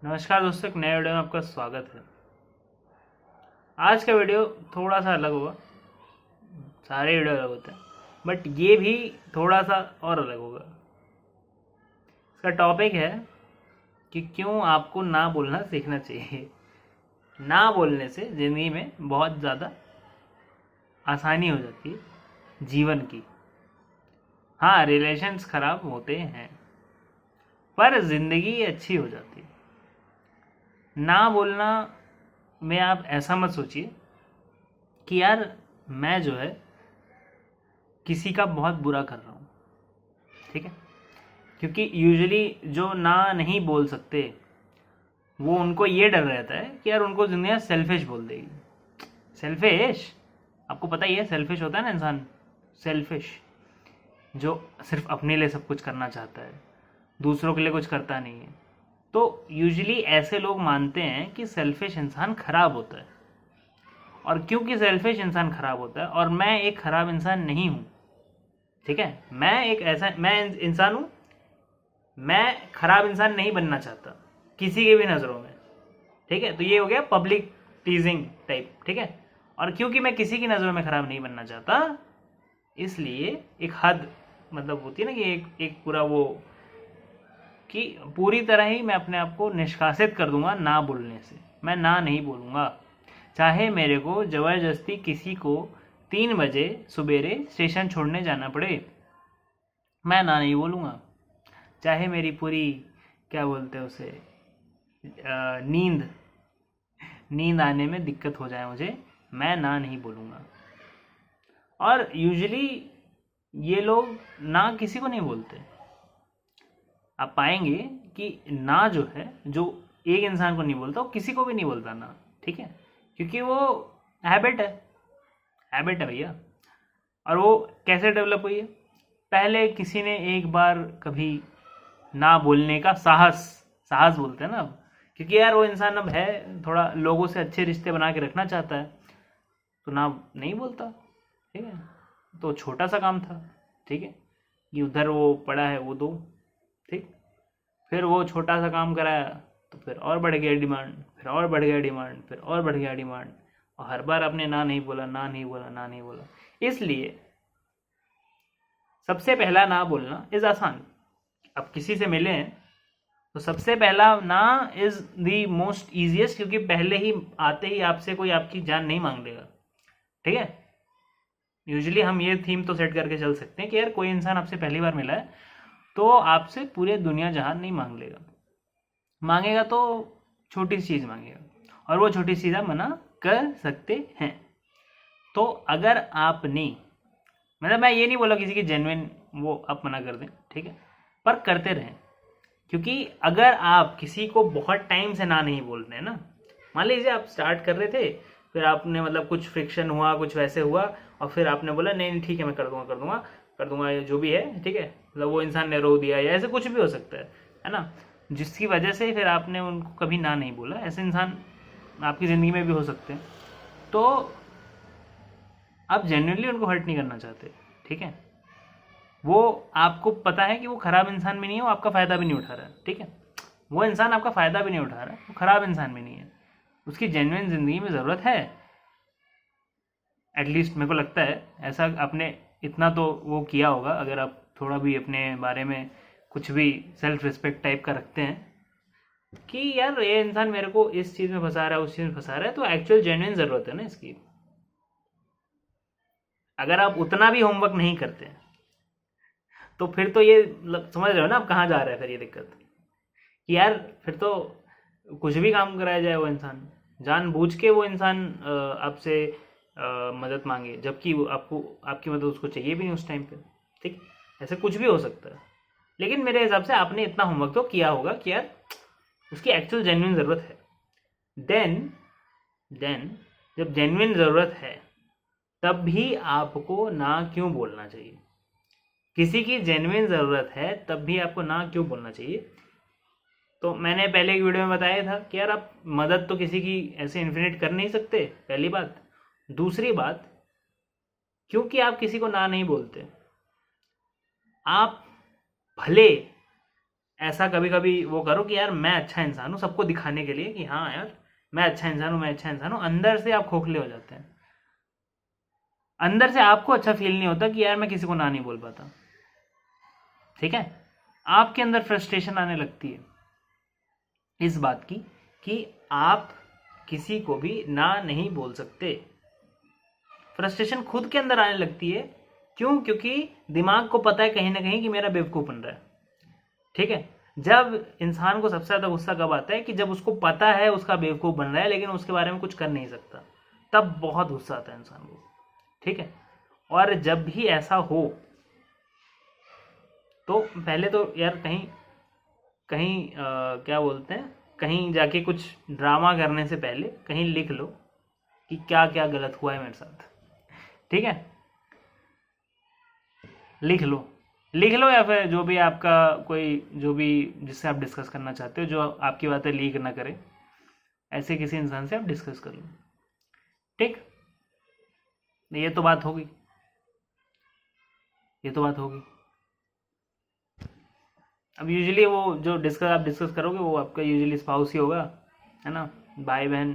नमस्कार दोस्तों, एक नए वीडियो में आपका स्वागत है। आज का वीडियो थोड़ा सा अलग होगा। सारे वीडियो अलग होते हैं बट ये भी थोड़ा सा और अलग होगा। इसका टॉपिक है कि क्यों आपको ना बोलना सीखना चाहिए। ना बोलने से ज़िंदगी में बहुत ज़्यादा आसानी हो जाती है जीवन की। हाँ, रिलेशंस ख़राब होते हैं पर ज़िंदगी अच्छी हो जाती है। ना बोलना में आप ऐसा मत सोचिए कि यार मैं जो है किसी का बहुत बुरा कर रहा हूँ, ठीक है। क्योंकि यूजुअली जो ना नहीं बोल सकते वो उनको ये डर रहता है कि यार उनको दुनिया सेल्फिश बोल देगी। सेल्फिश, आपको पता ही है सेल्फिश होता है ना इंसान। सेल्फिश जो सिर्फ अपने लिए सब कुछ करना चाहता है, दूसरों के लिए कुछ करता नहीं है। तो यूजुअली ऐसे लोग मानते हैं कि सेल्फिश इंसान खराब होता है। और क्योंकि सेल्फिश इंसान खराब होता है और मैं एक खराब इंसान नहीं हूँ, ठीक है। मैं इंसान हूँ। मैं खराब इंसान नहीं बनना चाहता किसी के भी नज़रों में, ठीक है। तो ये हो गया पब्लिक टीजिंग टाइप, ठीक है। और क्योंकि मैं किसी की नज़रों में खराब नहीं बनना चाहता, इसलिए एक हद मतलब होती है ना कि एक पूरा वो कि पूरी तरह ही मैं अपने आप को निष्कासित कर दूंगा ना बोलने से। मैं ना नहीं बोलूँगा, चाहे मेरे को ज़बरदस्ती किसी को 3 बजे सवेरे स्टेशन छोड़ने जाना पड़े, मैं ना नहीं बोलूँगा। चाहे मेरी पूरी क्या बोलते हैं उसे नींद नींद आने में दिक्कत हो जाए मुझे, मैं ना नहीं बोलूँगा। और यूजुअली ये लोग ना किसी को नहीं बोलते। आप पाएंगे कि ना जो है, जो एक इंसान को नहीं बोलता वो किसी को भी नहीं बोलता ना, ठीक है। क्योंकि वो हैबिट है, हैबिट है भैया। और वो कैसे डेवलप हुई है? पहले किसी ने एक बार कभी ना बोलने का साहस साहस बोलते हैं ना अब, क्योंकि यार वो इंसान अब है थोड़ा लोगों से अच्छे रिश्ते बना के रखना चाहता है, तो ना नहीं बोलता, ठीक है। तो छोटा सा काम था, ठीक है, कि उधर वो पड़ा है वो दो, ठीक। फिर वो छोटा सा काम कराया तो फिर और बढ़ गया डिमांड, फिर और बढ़ गया डिमांड, फिर और बढ़ गया डिमांड। और हर बार आपने ना नहीं बोला, ना नहीं बोला, ना नहीं बोला। इसलिए सबसे पहला ना बोलना इज आसान। अब किसी से मिले हैं तो सबसे पहला ना इज द मोस्ट इजिएस्ट, क्योंकि पहले ही आते ही आपसे कोई आपकी जान नहीं मांग लेगा, ठीक है। यूजुअली हम ये थीम तो सेट करके चल सकते हैं कि यार कोई इंसान आपसे पहली बार मिला है तो आपसे पूरे दुनिया जहान नहीं मांग लेगा। मांगेगा तो छोटी सी चीज़ मांगेगा, और वो छोटी सी चीज़ आप मना कर सकते हैं। तो अगर आपने, मतलब मैं ये नहीं बोला किसी की जेन्युइन वो आप मना कर दें, ठीक है, पर करते रहें। क्योंकि अगर आप किसी को बहुत टाइम से ना नहीं बोल रहे हैं ना, मान लीजिए आप स्टार्ट कर रहे थे, फिर आपने मतलब कुछ फ्रिक्शन हुआ, कुछ वैसे हुआ, और फिर आपने बोला नहीं नहीं ठीक है मैं कर दूंगा कर दूंगा कर दूंगा, ये जो भी है, ठीक है। मतलब वो इंसान ने रो दिया या ऐसे कुछ भी हो सकता है ना, जिसकी वजह से फिर आपने उनको कभी ना नहीं बोला। ऐसे इंसान आपकी ज़िंदगी में भी हो सकते हैं। तो आप जेन्युइनली उनको हर्ट नहीं करना चाहते, ठीक है। वो आपको पता है कि वो खराब इंसान भी नहीं है, वो आपका फ़ायदा भी नहीं उठा रहा है, ठीक है। वो इंसान आपका फ़ायदा भी नहीं उठा रहा है, वो खराब इंसान भी नहीं है, उसकी जेन्युइन ज़िंदगी में ज़रूरत है। एटलीस्ट मेरे को लगता है ऐसा। आपने इतना तो वो किया होगा, अगर आप थोड़ा भी अपने बारे में कुछ भी सेल्फ रिस्पेक्ट टाइप का रखते हैं कि यार ये इंसान मेरे को इस चीज़ में फंसा रहा है, उस चीज़ में फंसा रहा है, तो एक्चुअल जेन्युइन ज़रूरत है ना इसकी। अगर आप उतना भी होमवर्क नहीं करते तो फिर तो ये समझ रहे हो ना आप कहाँ जा रहा है फिर ये दिक्कत, कि यार फिर तो कुछ भी काम कराया जाए, वो इंसान जानबूझ के वो इंसान आपसे मदद मांगे, जबकि वो आपको आपकी मदद उसको चाहिए भी नहीं उस टाइम पे, ठीक। ऐसे कुछ भी हो सकता है। लेकिन मेरे हिसाब से आपने इतना होमवर्क तो किया होगा कि यार उसकी एक्चुअल जेन्युइन ज़रूरत है। देन देन जब जेन्युइन ज़रूरत है तब भी आपको ना क्यों बोलना चाहिए। किसी की जेन्युइन ज़रूरत है तब भी आपको ना क्यों बोलना चाहिए। तो मैंने पहले एक वीडियो में बताया था कि यार आप मदद तो किसी की ऐसे इन्फिनिट कर नहीं सकते, पहली बात। दूसरी बात, क्योंकि आप किसी को ना नहीं बोलते, आप भले ऐसा कभी कभी वो करो कि यार मैं अच्छा इंसान हूँ, सबको दिखाने के लिए कि हाँ यार मैं अच्छा इंसान हूँ, मैं अच्छा इंसान हूँ। अंदर से आप खोखले हो जाते हैं, अंदर से आपको अच्छा फील नहीं होता कि यार मैं किसी को ना नहीं बोल पाता। ठीक है, आपके अंदर फ्रस्ट्रेशन आने लगती है इस बात की कि आप किसी को भी ना नहीं बोल सकते। फ्रस्ट्रेशन खुद के अंदर आने लगती है। क्यों? क्योंकि दिमाग को पता है कहीं ना कहीं कि मेरा बेवकूफ़ बन रहा है। ठीक है, जब इंसान को सबसे ज़्यादा गुस्सा कब आता है कि जब उसको पता है उसका बेवकूफ़ बन रहा है लेकिन उसके बारे में कुछ कर नहीं सकता, तब बहुत गुस्सा आता है इंसान को। ठीक है, और जब भी ऐसा हो तो पहले तो यार कहीं कहीं क्या बोलते हैं, कहीं जाके कुछ ड्रामा करने से पहले कहीं लिख लो कि क्या क्या गलत हुआ है मेरे साथ। ठीक है, लिख लो, लिख लो, या फिर जो भी आपका कोई, जो भी जिससे आप डिस्कस करना चाहते हो, जो आपकी बातें लीक ना करे, ऐसे किसी इंसान से आप डिस्कस कर लो। ठीक, ये तो बात होगी, ये तो बात होगी। अब यूजुअली वो जो आप डिस्कस करोगे वो आपका यूजुअली स्पाउस ही होगा, है ना, भाई बहन,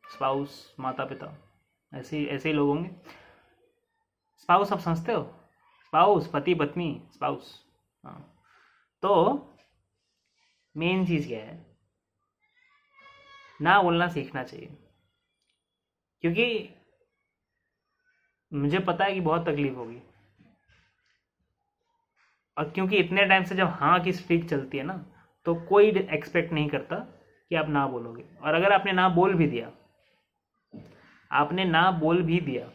स्पाउस, माता पिता, ऐसे ऐसे ही लोग होंगे। स्पाउस आप समझते हो, स्पाउस पति पत्नी, स्पाउस। हाँ, तो मेन चीज़ क्या है, ना बोलना सीखना चाहिए। क्योंकि मुझे पता है कि बहुत तकलीफ होगी, और क्योंकि इतने टाइम से जब हाँ की स्ट्रीक चलती है ना, तो कोई एक्सपेक्ट नहीं करता कि आप ना बोलोगे। और अगर आपने ना बोल भी दिया, आपने ना बोल भी दिया,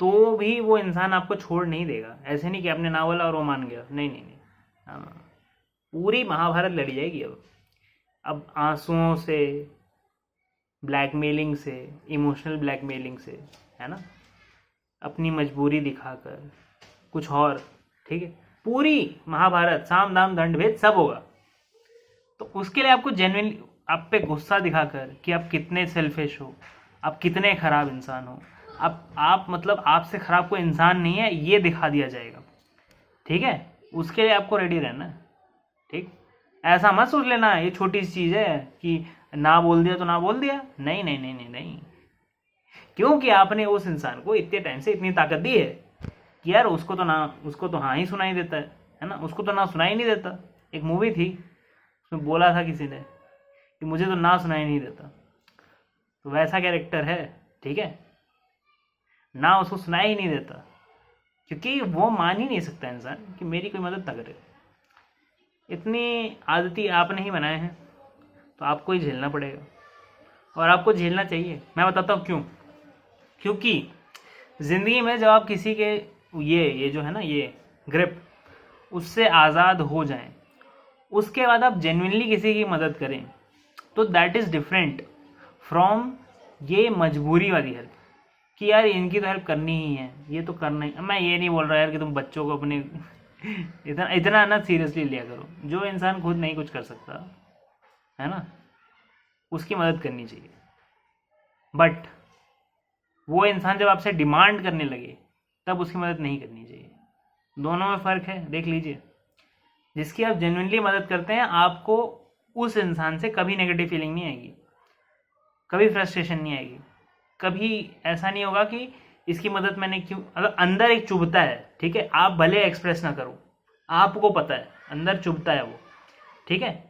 तो भी वो इंसान आपको छोड़ नहीं देगा। ऐसे नहीं कि आपने ना बोला और वो मान गया, नहीं नहीं नहीं। हाँ, पूरी महाभारत लड़ी जाएगी अब आंसुओं से, ब्लैकमेलिंग से, इमोशनल ब्लैकमेलिंग से, है ना, अपनी मजबूरी दिखाकर, कुछ और। ठीक है, पूरी महाभारत, साम दाम दंड भेद सब होगा। तो उसके लिए आपको जेन्युइनली आप पे गुस्सा दिखाकर कि आप कितने सेल्फिश हो, आप कितने खराब इंसान हो, आप मतलब आपसे खराब कोई इंसान नहीं है, ये दिखा दिया जाएगा। ठीक है, उसके लिए आपको रेडी रहना है। ठीक, ऐसा मत सोच लेना ये छोटी सी चीज़ है कि ना बोल दिया तो ना बोल दिया, नहीं नहीं नहीं नहीं नहीं। क्योंकि आपने उस इंसान को इतने टाइम से इतनी ताकत दी है कि यार उसको तो हाँ ही सुनाई देता है ना, उसको तो ना सुनाई नहीं देता। एक मूवी थी, उसमें बोला था किसी ने कि मुझे तो ना सुनाई नहीं देता, तो वैसा कैरेक्टर है। ठीक है, ना उसको सुनाई ही नहीं देता, क्योंकि वो मान ही नहीं सकता इंसान कि मेरी कोई मदद ना करे। इतनी आदती आपने ही बनाए हैं, तो आपको ही झेलना पड़ेगा, और आपको झेलना चाहिए। मैं बताता हूँ क्यों। क्योंकि ज़िंदगी में जब आप किसी के ये जो है ना, ये ग्रिप, उससे आज़ाद हो जाएं, उसके बाद आप जेन्युइनली किसी की मदद करें, तो दैट इज़ डिफरेंट फ्रॉम ये मजबूरी वाली हेल्प कि यार इनकी तो हेल्प करनी ही है, ये तो करना ही। मैं ये नहीं बोल रहा यार कि तुम बच्चों को अपने इतना इतना ना सीरियसली लिया करो। जो इंसान खुद नहीं कुछ कर सकता है ना, उसकी मदद करनी चाहिए। बट वो इंसान जब आपसे डिमांड करने लगे, तब उसकी मदद नहीं करनी चाहिए। दोनों में फ़र्क है, देख लीजिए। जिसकी आप जेन्युइनली मदद करते हैं, आपको उस इंसान से कभी नेगेटिव फीलिंग नहीं आएगी, कभी फ्रस्ट्रेशन नहीं आएगी, कभी ऐसा नहीं होगा कि इसकी मदद मैंने क्यों। अगर अंदर एक चुभता है, ठीक है, आप भले एक्सप्रेस ना करो, आपको पता है अंदर चुभता है वो। ठीक है,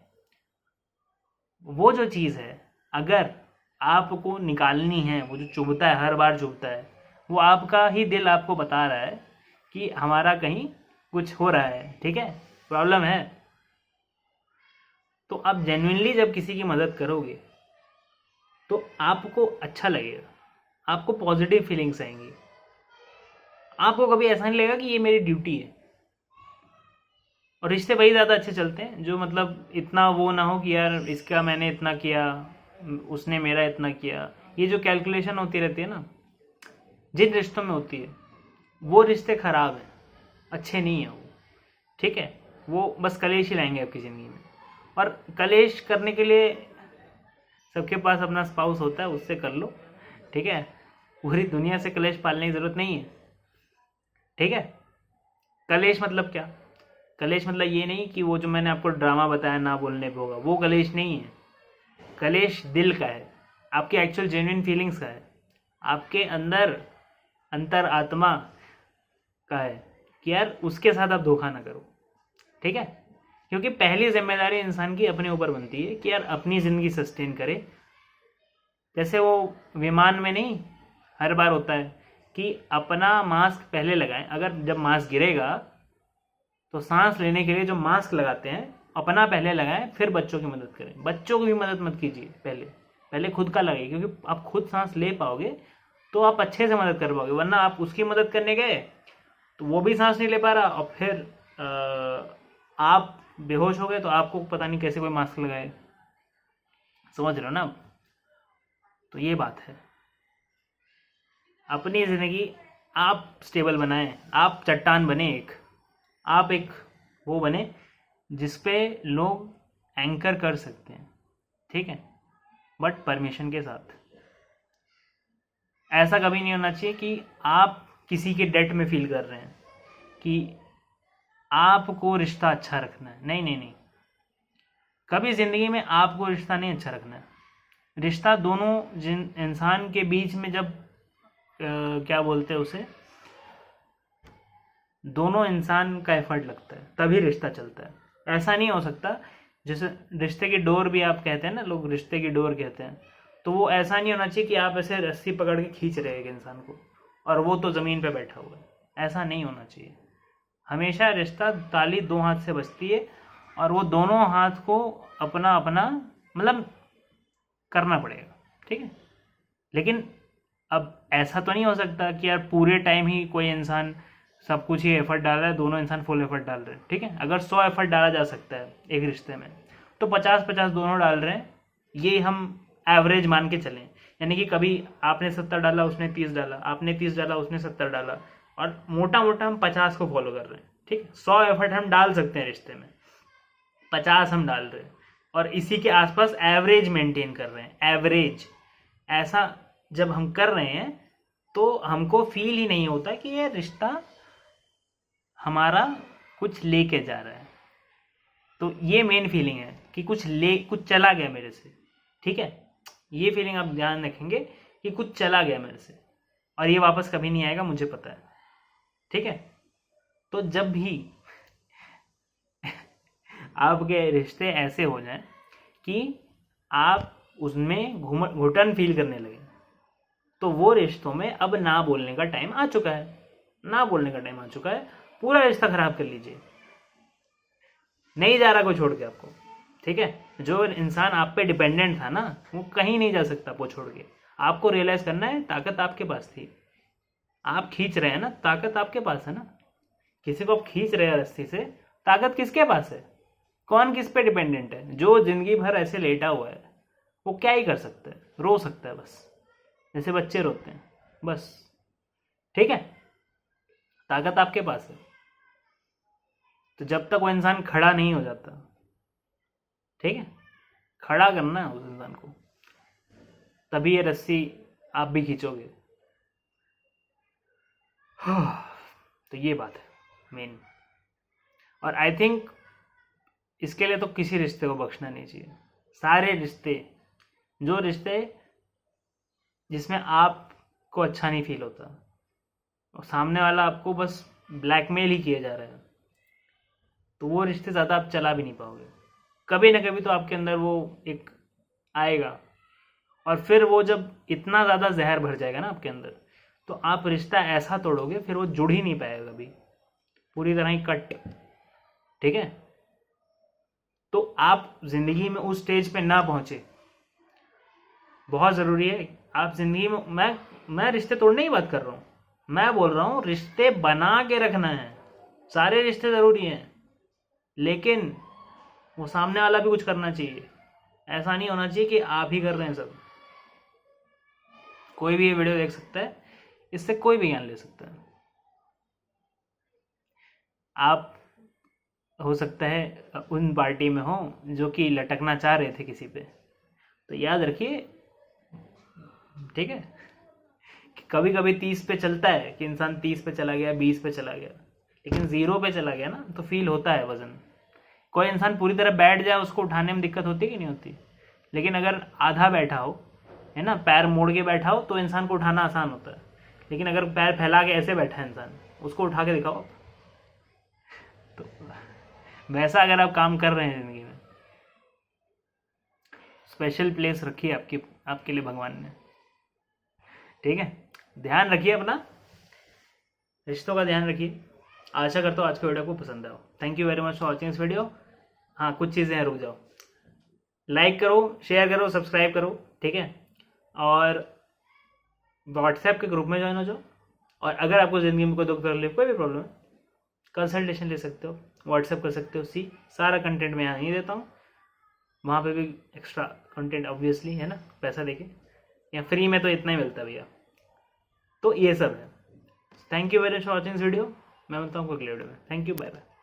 वो जो चीज़ है अगर आपको निकालनी है, वो जो चुभता है, हर बार चुभता है, वो आपका ही दिल आपको बता रहा है कि हमारा कहीं कुछ हो रहा है। ठीक है, प्रॉब्लम है। तो आप जेन्युइनली जब किसी की मदद करोगे तो आपको अच्छा लगेगा, आपको पॉजिटिव फीलिंग्स आएंगी। आपको कभी ऐसा नहीं लगेगा कि ये मेरी ड्यूटी है। और रिश्ते वही ज़्यादा अच्छे चलते हैं जो मतलब इतना वो ना हो कि यार इसका मैंने इतना किया, उसने मेरा इतना किया। ये जो कैलकुलेशन होती रहती है ना, जिन रिश्तों में होती है, वो रिश्ते खराब हैं, अच्छे नहीं हैं वो। ठीक है, वो बस कलेश ही लाएंगे आपकी ज़िंदगी में। और कलेश करने के लिए सबके पास अपना स्पाउस होता है, उससे कर लो। ठीक है, पूरी दुनिया से कलेश पालने की ज़रूरत नहीं है। ठीक है, कलेश मतलब क्या, कलेश मतलब ये नहीं कि वो जो मैंने आपको ड्रामा बताया ना बोलने पे होगा, वो कलेश नहीं है। कलेश दिल का है, आपकी एक्चुअल जेन्युइन फीलिंग्स का है, आपके अंदर अंतर आत्मा का है कि यार उसके साथ आप धोखा ना करो, ठीक है। क्योंकि पहली जिम्मेदारी इंसान की अपने ऊपर बनती है कि यार अपनी ज़िंदगी सस्टेन करे। जैसे वो विमान में नहीं हर बार होता है कि अपना मास्क पहले लगाएं, अगर जब मास्क गिरेगा तो सांस लेने के लिए जो मास्क लगाते हैं अपना पहले लगाएं, फिर बच्चों की मदद करें। बच्चों की भी मदद मत कीजिए, पहले पहले खुद का लगाइए, क्योंकि आप खुद सांस ले पाओगे तो आप अच्छे से मदद कर पाओगे, वरना आप उसकी मदद करने गए तो वो भी सांस नहीं ले पा रहा और फिर आप बेहोश हो गए तो आपको पता नहीं कैसे कोई मास्क लगाए। समझ रहे हो ना आप? तो ये बात है, अपनी ज़िंदगी आप स्टेबल बनाएं, आप चट्टान बने, आप एक वो बने जिसपे लोग एंकर कर सकते हैं, ठीक है, बट परमिशन के साथ। ऐसा कभी नहीं होना चाहिए कि आप किसी के डेट में फील कर रहे हैं कि आपको रिश्ता अच्छा रखना है। नहीं नहीं नहीं, कभी ज़िंदगी में आपको रिश्ता नहीं अच्छा रखना है। रिश्ता दोनों जिन इंसान के बीच में जब क्या बोलते हैं उसे, दोनों इंसान का एफर्ट लगता है तभी रिश्ता चलता है। ऐसा नहीं हो सकता, जैसे रिश्ते की डोर भी आप कहते हैं ना, लोग रिश्ते की डोर कहते हैं, तो वो ऐसा नहीं होना चाहिए कि आप ऐसे रस्सी पकड़ के खींच रहे एक इंसान को और वो तो ज़मीन पे बैठा हुआ है। ऐसा नहीं होना चाहिए। हमेशा रिश्ता ताली दो हाथ से बजती है और वो दोनों हाथ को अपना अपना मतलब करना पड़ेगा, ठीक है। लेकिन अब ऐसा तो नहीं हो सकता कि यार पूरे टाइम ही कोई इंसान सब कुछ ही एफर्ट डाल रहा है, दोनों इंसान फुल एफर्ट डाल रहे हैं, ठीक है। अगर 100 एफर्ट डाला जा सकता है एक रिश्ते में तो 50-50 दोनों डाल रहे हैं, ये हम एवरेज मान के चलें। यानी कि कभी आपने 70 डाला उसने 30 डाला, आपने 30 डाला उसने 70 डाला, और मोटा मोटा हम 50 को फॉलो कर रहे हैं, ठीक है। 100 एफर्ट हम डाल सकते हैं रिश्ते में, 50 हम डाल रहे हैं और इसी के आसपास एवरेज मेंटेन कर रहे हैं। एवरेज ऐसा जब हम कर रहे हैं तो हमको फील ही नहीं होता कि ये रिश्ता हमारा कुछ लेके जा रहा है। तो ये मेन फीलिंग है कि कुछ चला गया मेरे से, ठीक है। ये फीलिंग आप ध्यान रखेंगे कि कुछ चला गया मेरे से और ये वापस कभी नहीं आएगा, मुझे पता है, ठीक है। तो जब भी आपके रिश्ते ऐसे हो जाएं कि आप उसमें घुटन फील करने लगे, तो वो रिश्तों में अब ना बोलने का टाइम आ चुका है। ना बोलने का टाइम आ चुका है, पूरा रिश्ता खराब कर लीजिए। नहीं जा रहा कोई छोड़ के आपको, ठीक है। जो इंसान आप पे डिपेंडेंट था ना, वो कहीं नहीं जा सकता वो छोड़ के। आपको रियलाइज करना है ताकत आपके पास थी, आप खींच रहे हैं ना, ताकत आपके पास है ना। किसी को आप खींच रहे हैं रस्सी से, ताकत किसके पास है? कौन किस पे डिपेंडेंट है? जो जिंदगी भर ऐसे लेटा हुआ है वो क्या ही कर सकता है? रो सकता है बस, जैसे बच्चे रोते हैं बस, ठीक है। ताकत आपके पास है। तो जब तक वो इंसान खड़ा नहीं हो जाता, ठीक है, खड़ा करना है उस इंसान को, तभी ये रस्सी आप भी खींचोगे। तो ये बात है मेन। और आई थिंक इसके लिए तो किसी रिश्ते को बख्शना नहीं चाहिए। सारे रिश्ते, जो रिश्ते जिसमें आपको अच्छा नहीं फील होता और सामने वाला आपको बस ब्लैकमेल ही किया जा रहा है, तो वो रिश्ते ज़्यादा आप चला भी नहीं पाओगे। कभी ना कभी तो आपके अंदर वो एक आएगा, और फिर वो जब इतना ज़्यादा जहर भर जाएगा ना आपके अंदर, तो आप रिश्ता ऐसा तोड़ोगे फिर वो जुड़ ही नहीं पाएगा कभी, पूरी तरह ही कट, ठीक है। तो आप जिंदगी में उस स्टेज पे ना पहुंचे, बहुत ज़रूरी है। आप जिंदगी में, मैं रिश्ते तोड़ने की बात कर रहा हूँ, मैं बोल रहा हूँ रिश्ते बना के रखना है। सारे रिश्ते ज़रूरी हैं, लेकिन वो सामने वाला भी कुछ करना चाहिए। ऐसा नहीं होना चाहिए कि आप ही कर रहे हैं सब। कोई भी ये वीडियो देख सकता है, इससे कोई भी ज्ञान ले सकता है। आप हो सकता है उन पार्टी में हो जो कि लटकना चाह रहे थे किसी पे, तो याद रखिए, ठीक है, कि कभी कभी 30 पे चलता है कि इंसान 30 पे चला गया, 20 पे चला गया, लेकिन 0 पे चला गया ना तो फील होता है वजन। कोई इंसान पूरी तरह बैठ जाए उसको उठाने में दिक्कत होती है कि नहीं होती, लेकिन अगर आधा बैठा हो, है ना, पैर मोड़ के बैठा हो तो इंसान को उठाना आसान होता है। लेकिन अगर पैर फैला के ऐसे बैठा है इंसान, उसको उठा के दिखाओ। तो वैसा अगर आप काम कर रहे हैं ज़िंदगी में, स्पेशल प्लेस रखी है आपके लिए भगवान ने, ठीक है। ध्यान रखिए अपना, रिश्तों का ध्यान रखिए। आशा करता हूँ आज की वीडियो को पसंद आया। Thank you very much for watching this video. हाँ, कुछ चीज़ें हैं, रुक जाओ, लाइक करो, शेयर करो, सब्सक्राइब करो, ठीक है। और व्हाट्सएप के ग्रुप में ज्वाइन हो जाओ। और अगर आपको ज़िंदगी में कोई दुख तकलीफ कोई भी प्रॉब्लम है, कंसल्टेशन ले सकते हो, व्हाट्सएप कर सकते हो। सारा कंटेंट मैं यहाँ नहीं देता हूँ, वहाँ पे भी एक्स्ट्रा कंटेंट ऑब्वियसली, है ना, पैसा देके। या फ्री में तो इतना ही मिलता है भैया। तो ये सब है। Thank you very much for watching this video. मैं मिलता हूँ अगले वीडियो में। Thank you, bye bye.